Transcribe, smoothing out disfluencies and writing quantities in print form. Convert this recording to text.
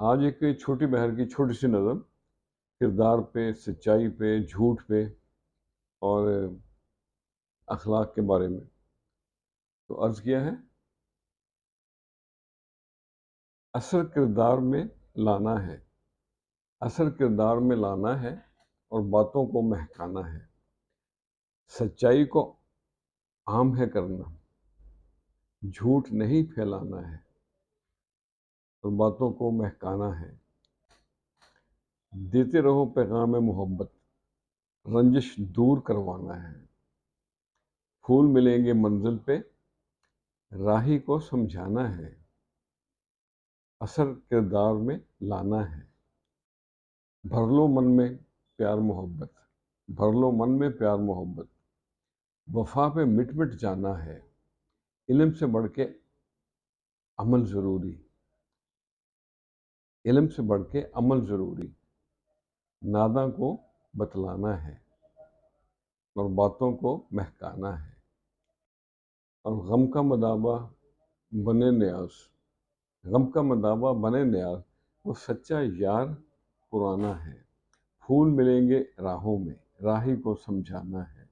آج ایک چھوٹی بہر کی چھوٹی سی نظر کردار پہ، سچائی پہ، جھوٹ پہ اور اخلاق کے بارے میں تو عرض کیا ہے، اثر کردار میں لانا ہے، اثر کردار میں لانا ہے اور باتوں کو مہکانا ہے، سچائی کو عام ہے کرنا، جھوٹ نہیں پھیلانا ہے اور باتوں کو مہکانا ہے، دیتے رہو پیغام محبت، رنجش دور کروانا ہے، پھول ملیں گے منزل پہ، راہی کو سمجھانا ہے، اثر کردار میں لانا ہے، بھر لو من میں پیار محبت، بھر لو من میں پیار محبت، وفا پہ مٹ مٹ جانا ہے، علم سے بڑھ کے عمل ضروری، علم سے بڑھ کے عمل ضروری، ناداں کو بتلانا ہے اور باتوں کو مہکانا ہے، اور غم کا مداوع بنے نیاز، غم کا مداوع بنے نیاز، وہ سچا یار پرانا ہے، پھول ملیں گے راہوں میں، راہی کو سمجھانا ہے۔